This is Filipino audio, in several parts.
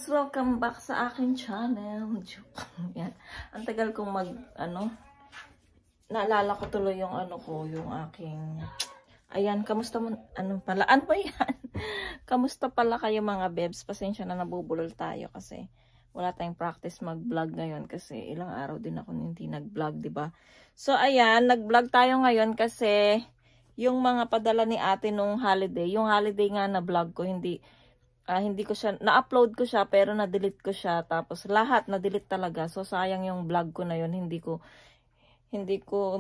Welcome back sa akin channel. Yan. Ang tagal kong naalala ko tuloy yung yung aking, ayan, kamusta mo, ano ba yan? Kamusta pala kayo mga bebs? Pasensya na nabubulol tayo kasi wala tayong practice mag-vlog ngayon kasi ilang araw din ako hindi nag-vlog, diba? So, ayan, nag-vlog tayo ngayon kasi yung mga padala ni ate nung holiday, yung holiday nga na vlog ko, hindi ko siya, na-upload ko siya pero na-delete ko siya. Tapos lahat na-delete talaga. So sayang yung vlog ko na yun. Hindi ko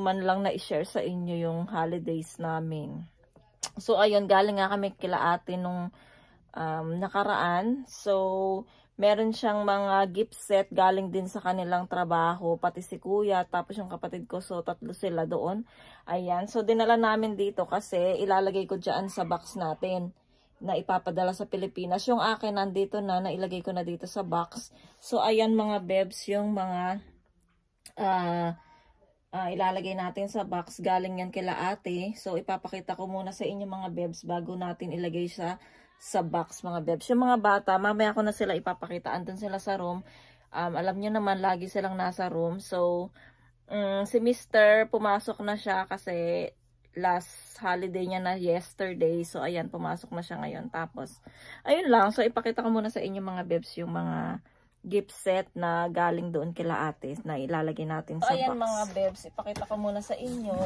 man lang na-share sa inyo yung holidays namin. So ayun, galing nga kami kila ate nung nakaraan. So meron siyang mga gift set galing din sa kanilang trabaho. Pati si kuya, tapos yung kapatid ko. So tatlo sila doon. Ayan. So dinala namin dito kasi ilalagay ko dyan sa box natin na ipapadala sa Pilipinas. Yung akin nandito na, nailagay ko na dito sa box. So, ayan mga bebs, yung mga ilalagay natin sa box. Galing yan kila ate. So, ipapakita ko muna sa inyo mga bebs bago natin ilagay sa box mga bebs. Yung mga bata, mamaya ko na sila ipapakita. Andun sila sa room. Alam nyo naman, lagi silang nasa room. So, si Mr. pumasok na siya kasi last holiday niya na yesterday. So, ayan, pumasok na siya ngayon. Tapos, ayun lang. So, ipakita ko muna sa inyo mga bebs yung mga gift set na galing doon kila ate na ilalagay natin sa box. Ayan mga bebs, ipakita ko muna sa inyo.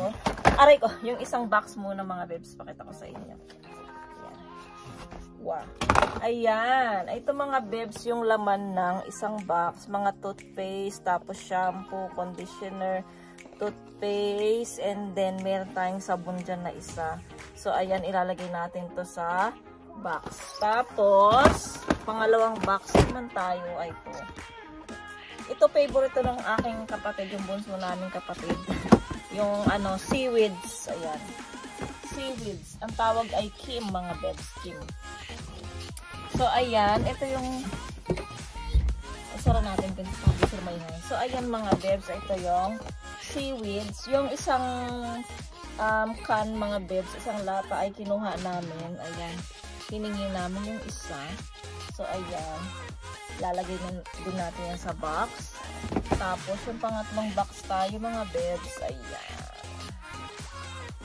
Aray ko, yung isang box muna mga bebs, ipakita ko sa inyo. Ayan. Wow. Ayan. Ito mga bebs, yung laman ng isang box. Mga toothpaste, tapos shampoo, conditioner, toothpaste, and then meron tayong sabon dyan na isa. So, ayan, ilalagay natin to sa box. Tapos, pangalawang box naman tayo ay ito. Ito, favorite ng aking kapatid, yung bunso naming kapatid. Yung, seaweeds. Ayan. Seaweeds. Ang tawag ay Kim, mga bebs. Kim. So, ayan, ito yung sara natin kasi may hay. So, ayan mga bebs, ito yung seaweeds. Yung isang can mga bebs, isang lata ay kinuha namin. Ayan, hiningi namin yung isa. So, ayan, lalagay din natin yan sa box. Tapos, yung pangatlong box tayo mga bebs, ayan.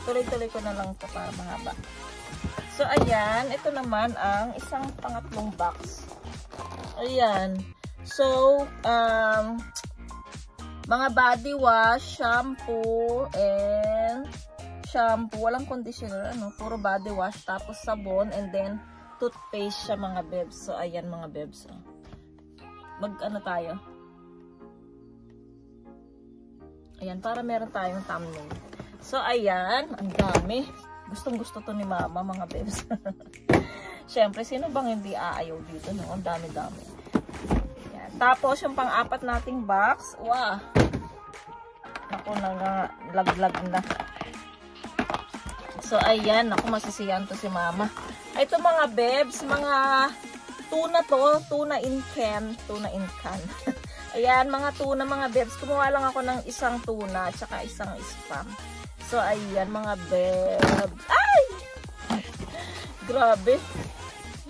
Tuloy-tuloy ko na lang ito para mahaba. So, ayan, ito naman ang isang pangatlong box. Ayan. So, mga body wash, shampoo, and shampoo. Walang conditioner, puro body wash. Tapos sabon, and then toothpaste siya mga bebs. So, ayan mga bebs. Mag-ano tayo? Ayan, para meron tayong thumbnail. So, ayan, ang dami. Gustong-gusto to ni mama mga bebs. Siyempre, sino bang hindi aayaw dito? No? Ang dami-dami. Tapos, yung pang-apat nating box, wow! Ako, laglag na. So, ayan. Ako, masisiyan to si mama. Ito mga bebs, mga tuna to. Tuna in can. Tuna in can. Ayan, mga tuna, mga bebs. Kumuha lang ako ng isang tuna at saka isang spam. So, ayan, mga bebs. Ay! Grabe.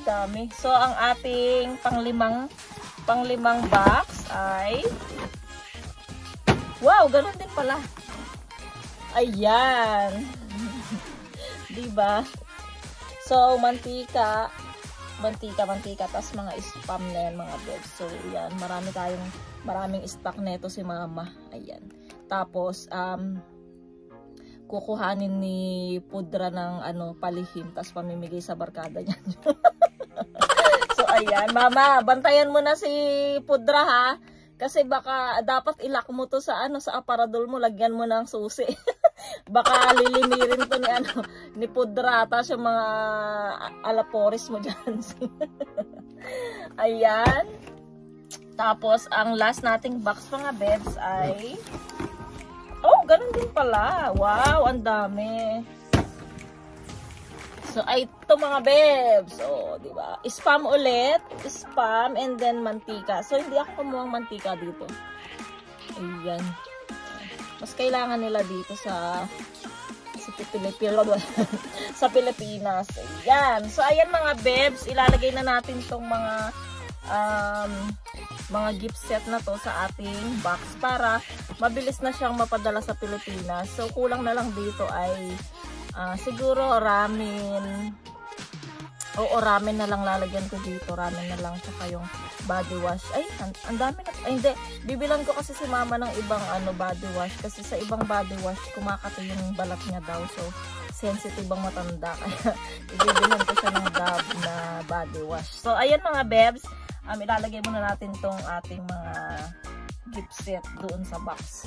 Dami. So, ang ating panglimang box ay wow, ganun din pala. Ayan. Diba? So, mantika, tas mga spam na yan, mga bebs. So, yan, maraming stock nito si mama. Ayan. Tapos, kukuhanin ni Pudra ng palihim, tas pamimigay sa barkada niya. So, ayan. Mama, bantayan mo na si Pudra, ha? Kasi baka, dapat ilak mo to sa, sa aparador mo. Lagyan mo ng susi. Baka lilimirin to ni Pudra. Tapos yung mga alaporis mo dyan. Ayan. Tapos, ang last nating box mga bebs ay, oh, ganun din pala. Wow, ang dami. So, ay ito mga bebs. So, di ba? Spam ulit. Spam and then mantika. So, hindi ako kumuhang mantika dito. Ayan. Mas kailangan nila dito sa Pilipinas. Ayan. So, ayan mga bebs. Ilalagay na natin tong mga mga gift set na to sa ating box para mabilis na siyang mapadala sa Pilipinas. So kulang na lang dito ay siguro ramen. Oo, ramen na lang lalagyan ko dito. Ramen na lang, tsaka yung body wash. Ay, ang dami na. Ay, hindi. Bibilan ko kasi si mama ng ibang body wash. Kasi sa ibang body wash, kumakato yung balat niya daw. So, sensitive ang matanda. Kaya, ibibilan ko siya ng Dove na body wash. So, ayan mga bebs. Ilalagay muna natin tong ating mga gift set doon sa box.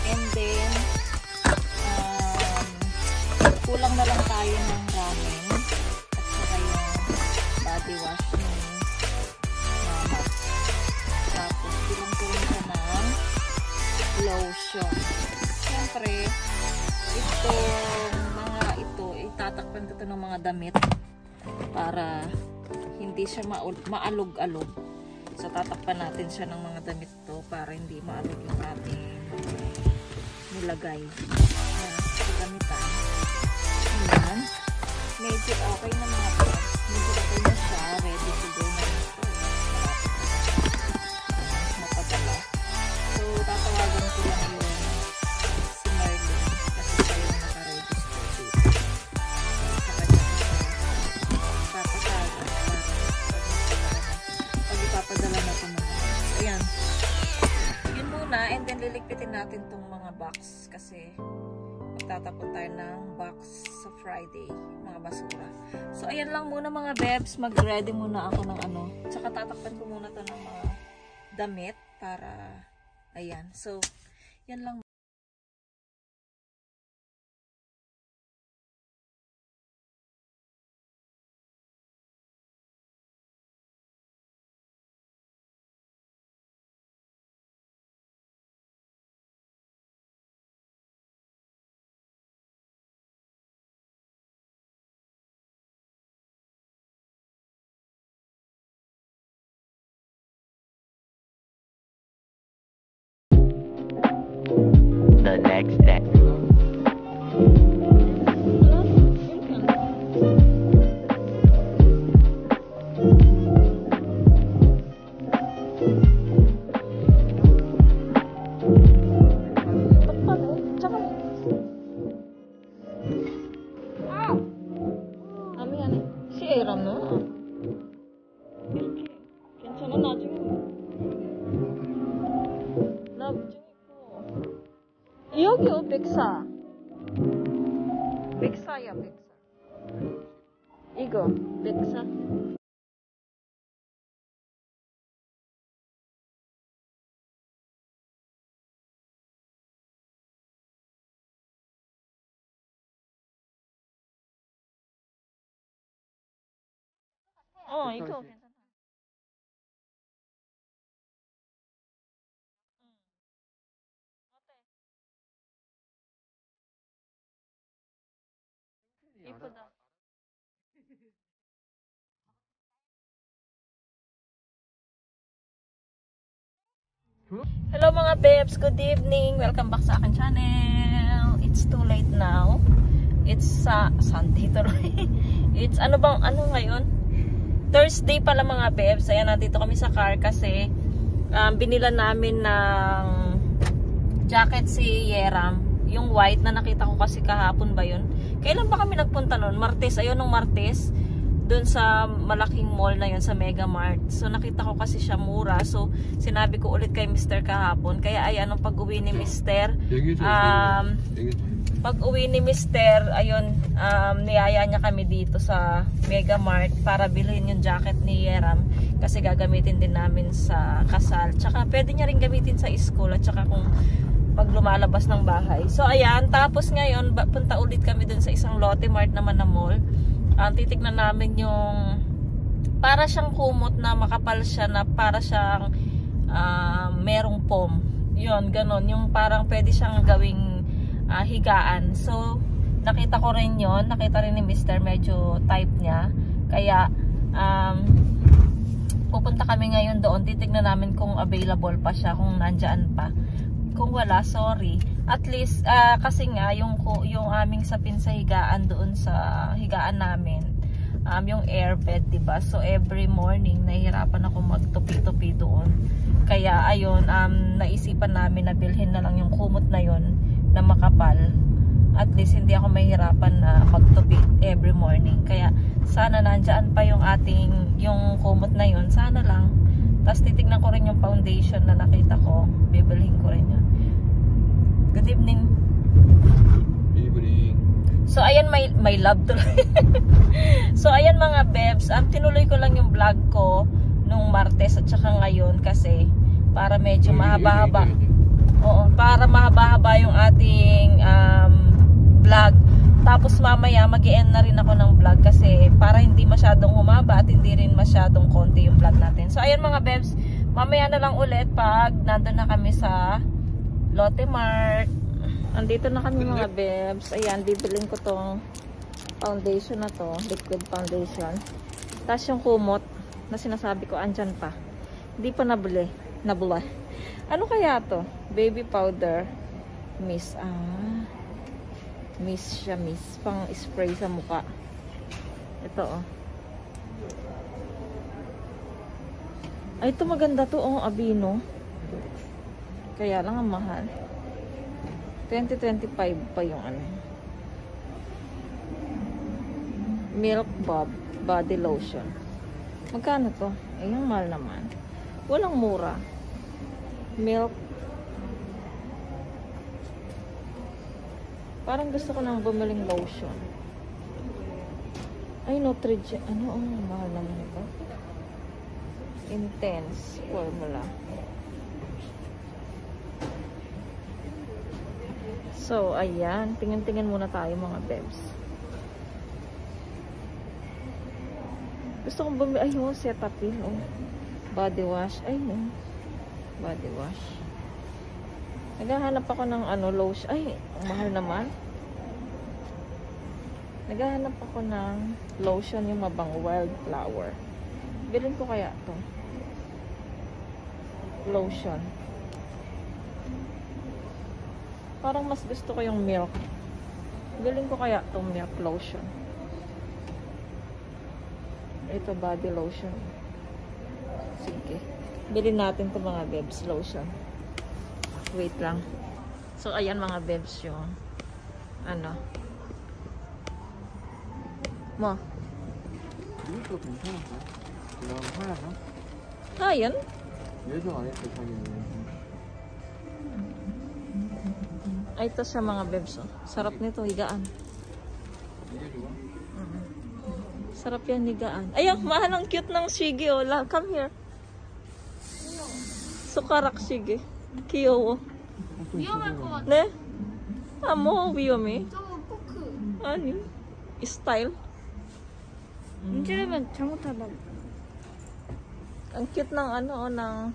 And then, kulang na lang tayo ng ramen at saka yung body wash ni mama. Tapos, kulang ko rin siya ng lotion. Siyempre, itatakpan ko ito ng mga damit para hindi siya maalog-alog. So, tatakpan natin siya ng mga damit to para hindi maalog yung ating nilagay na gamitan. Ayan. Medyo okay na mga pets. Medyo okay na siya. Ready to go na ito. Mapadala. So, tatawagan ko lang yung si Marlene kasi siya yung naka-register dito. Sa kanya siya tatawagan pag ipapadala na ito mga. Ayan. Yun muna, and then liligpitin natin tong mga box kasi magtatapon tayo ng box sa Friday, mga basura. So, ayan lang muna mga bebs. Mag-ready muna ako ng Tsaka tatakpan ko muna to ng mga damit para, ayan. So, Yan lang. The next day. Si Eram no? 괜찮아 나중에 나중에 여기요 백사 백사야 백사 이거 백사 이거 괜찮아. 이쁘다. Hello mga babes, good evening. Welcome back sa akin channel. It's too late now. It's Sunday tuloy. It's ano ngayon? Thursday pala mga babes. Ayan, nandito kami sa car kasi binila namin ng jacket si Yeram. Yung white na nakita ko kasi kahapon ba yun? Kailan ba kami nagpunta nun? Martes, ayun nung Martes. Doon sa malaking mall na yun sa Mega Mart. So nakita ko kasi siya mura. So sinabi ko ulit kay Mr. kahapon. Kaya ay anong pag-uwi ni Mr. Pag-uwi ni Mr. ayun, niyaya niya kami dito sa Mega Mart para bilhin yung jacket ni Yeram. Kasi gagamitin din namin sa kasal. Tsaka pwede niya rin gamitin sa school at tsaka kung pag lumalabas ng bahay. So ayan, tapos ngayon punta ulit kami dun sa isang Lotte Mart naman na mall. Titignan namin yung para siyang kumot na makapal siya na para siyang merong foam. Yun, ganon. Yung parang pwede siyang gawing higaan. So, nakita ko rin yun. Nakita rin ni Mr. Medyo type niya. Kaya, pupunta kami ngayon doon. Titignan namin kung available pa siya, kung nandyan pa. Kung wala, sorry. At least, kasi nga, yung aming sapin sa higaan doon sa higaan namin, yung airbed, diba? So, every morning, nahihirapan ako magtupi-tupi doon. Kaya, ayun, naisipan namin na bilhin na lang yung kumot na yun na makapal. At least, hindi ako mahihirapan na magtupi every morning. Kaya, sana nandyan pa yung yung kumot na yun. Sana lang. Tapos, titignan ko rin yung foundation na nakita ko. Bibilhin ko rin yun. Good evening. Evening. So ayan, may love tuloy. So ayan mga bebs, tinuloy ko lang yung vlog ko nung Martes at saka ngayon kasi para medyo mahaba-haba. Oo, para mahaba-haba yung ating vlog. Tapos mamaya mag-i-end na rin ako ng vlog kasi para hindi masyadong humaba at hindi rin masyadong konti yung vlog natin. So ayan mga bebs, mamaya na lang ulit pag nandun na kami sa Lotte Mart. Andito na kami mga bebs. Ayan, bibilin ko tong foundation na to, liquid foundation. Tapos yung kumot na sinasabi ko andyan pa. Hindi pa nabuli. Ano kaya to? Baby powder mist. Mist siya, mist. Pang spray sa mukha. Ito oh. Ay, ito maganda to oh, Aveeno. Kaya lang ang mahal. 2025 pa yung ano. Milk Bob body lotion. Magkano to? Ayun, mahal naman. Walang mura. Milk. Parang gusto ko nang bumiling lotion. Ay, Nutrigen. Ano? Mahal naman ito. Intense formula. So, ayan. Tingin-tingin muna tayo mga bebs. Gusto kong bumili. Ay, oh, Cetaphil. Oh. Body wash. Ay, oh. Body wash. Naghahanap ako ng lotion. Ay, mahal naman. Naghahanap ako ng lotion yung mabang Wildflower. Bilhin ko kaya to. Lotion. Parang mas gusto ko yung milk. Bilhin ko kaya tong milk lotion. Ito body lotion. Sige. Bilhin natin to mga bebs lotion. Wait lang. So ayan mga bebs yung mo. 이것도 괜찮은데? 그냥 하얗나? Ayan. 예전 안 했을 사기는 Ay, ito siya mga bebs. Oh. Sarap nito, higaan. 이게 좋아? Sarap yan, higaan. Ayun, mahal ang cute ng shigi. Oh. Come here. Sukarak shigi. Kiyo. 위험할 것 같아. Ne? Mo, 위험해. 저거 포크. 아니. Style. 문지르면 잘못하면 Ang cute ng ng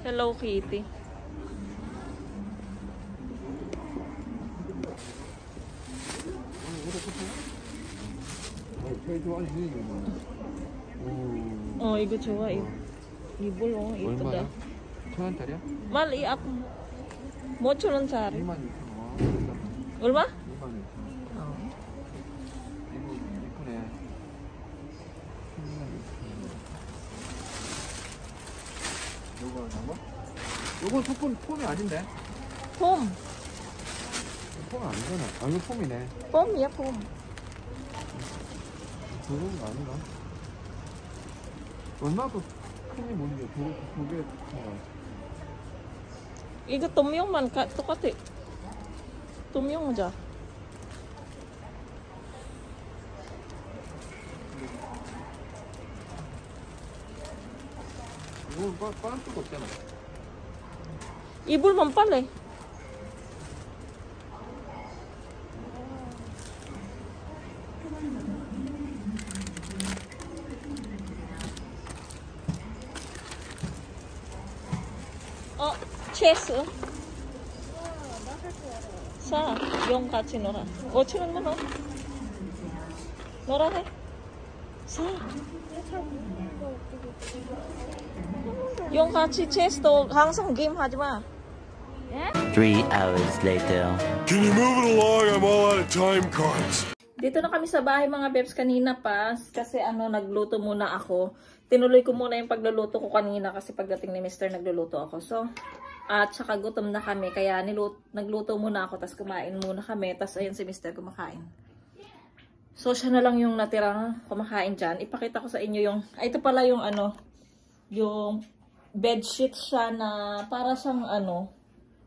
Hello Kitty. 제일 좋아하는 이거 오 이거 좋아. 이불, 이쁘다. 얼마야? 1,000원짜리야? Mali ako. 5,000원짜리. 26,000원 얼마? 26,000원 이거 이쁘네 요거 나뭐? 요거 폼이 아닌데? 폼. 폼이 아니잖아 아 이거 폼이네 폼이야, 폼. 그런 거 아닌가? 얼마고 폼이 뭔데? 두개 이거 똠용만 똑같아. 똠용자. 이거 빠른 수가 없잖아 이불만 빨래. 체스. 사, 용 같이 놀아. 5,000원만 넣어. 놀아해. 사. 용 같이 체스도 항상 게임 하지 마. 3 hours later. Can you move it along? I'm all out of time cards. Dito na kami sa bahay mga bebs kanina pa. Kasi nagluto muna ako. Tinuloy ko muna yung pagluluto ko kanina kasi pagdating ni Mr. nagluluto ako. So, at saka gutom na kami. Kaya nagluto muna ako. Tapos kumain muna kami. Tapos ayun si Mr. kumakain. So, siya na lang yung natirang kumakain dyan. Ipakita ko sa inyo yung... ito pala yung yung bedsheet siya na para siyang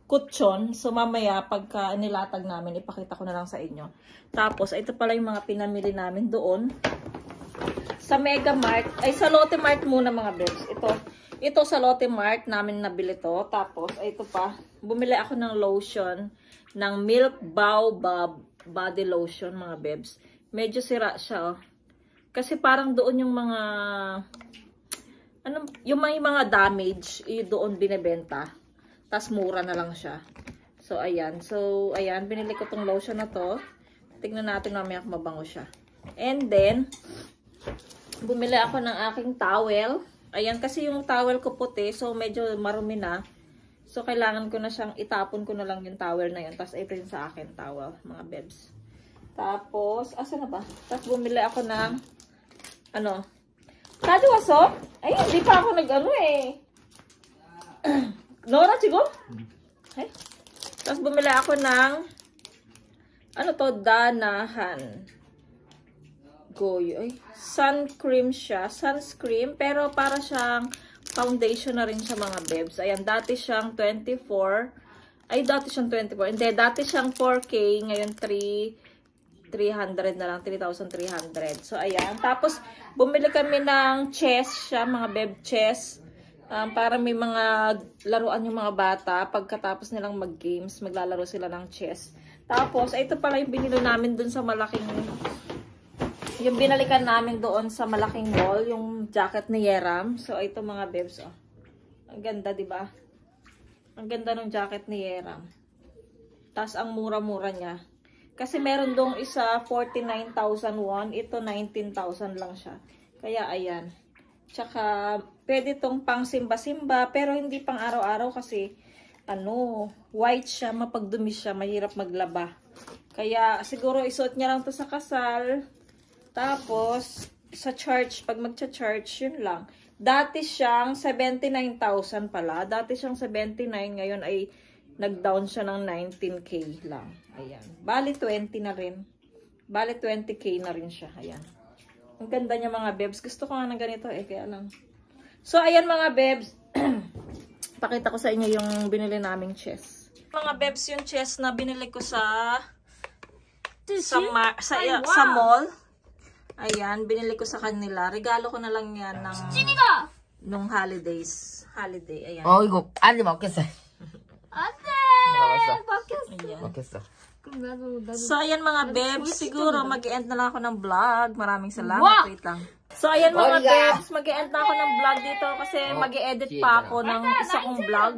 kutsyon. So, mamaya pagka nilatag namin, ipakita ko na lang sa inyo. Tapos, ito pala yung mga pinamili namin doon. Sa Mega Mart. Ay, sa Lotte Mart muna mga bebs. Ito sa Lotte Mart namin nabili to. Tapos, ito pa. Bumili ako ng lotion. Ng Milk Baobab body lotion mga bebs. Medyo sira siya oh. Kasi parang doon yung mga yung may mga damage doon binebenta. Tas mura na lang siya. So ayan. So ayan, binili ko tong lotion na to. Tingnan natin mamaya kung mabango siya. And then bumili ako ng aking towel. Ayan kasi yung towel ko puti, so medyo marumi na. So kailangan ko na siyang itapon ko na lang yung towel na yun. Tapos ito yung sa akin towel, mga bebs. Tapos asa na ba? Tapos bumili ako ng Kado waso? Ay, hindi pa ako Nora, chigo? Ay. Tapos bumili ako ng Danahan. Goyo. Ay, sun cream siya. Sunscreen. Pero para siyang foundation na rin siya mga bebs. Ayan, dati siyang 24. Ay, dati siyang 24. Hindi, dati siyang 4K. Ngayon 300 na lang, 3,300. So, ayan. Tapos, bumili kami ng chest siya, mga beb chest. Para may mga laruan yung mga bata. Pagkatapos nilang mag-games, maglalaro sila ng chess. Tapos, ito pala yung binili namin dun sa malaking... Yung binalikan namin doon sa malaking mall, yung jacket ni Yeram. So, ito mga bebs, oh. Ang ganda, di ba? Ang ganda ng jacket ni Yeram. Tapos, ang mura-mura niya. Kasi meron dong isa 49,000 won. Ito 19,000 lang siya. Kaya, ayan. Tsaka, pwede tong pang simba-simba. Pero, hindi pang araw-araw kasi, white siya, mapagdumi siya, mahirap maglaba. Kaya, siguro isuot niya lang to sa kasal. Tapos, sa church, pag magcha-church, yun lang. Dati siyang 79,000 pala. Dati siyang 79, ngayon ay nag-down siya ng 19K lang. Ayan. Bali 20 na rin. Bali 20K na rin siya. Ayan. Ang ganda niya mga bebs. Gusto ko nga ng ganito kaya lang. So, ayan mga bebs. Pakita ko sa inyo yung binili naming chess. Mga bebs, yung chess na binili ko sa mall. Ayan, binili ko sa kanila. Regalo ko na lang yan nung holidays. Holiday, ayan. 어 이거 안돼 먹겠어. 맞겠어. So, ayan mga bebs. Siguro mag-end na lang ako ng vlog. Maraming salamat. Wait lang. So, ayan mga bebs. Mag-end na ako ng vlog dito kasi mag-edit pa ako ng isa kong vlog.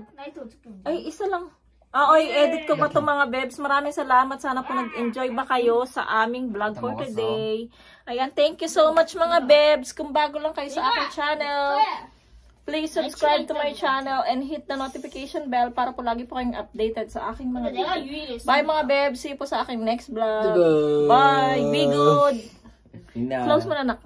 Ay, isa lang. I-edit ko pa itong mga bebs. Maraming salamat. Sana po nag-enjoy ba kayo sa aming vlog for today. Ayan, thank you so much mga bebs. Kung bago lang kayo sa aking channel, please subscribe to my channel and hit the notification bell para po lagi po kayong updated sa aking mga videos. Bye mga bebs. See you po sa aking next vlog. Bye. Be good. Close mo na, anak.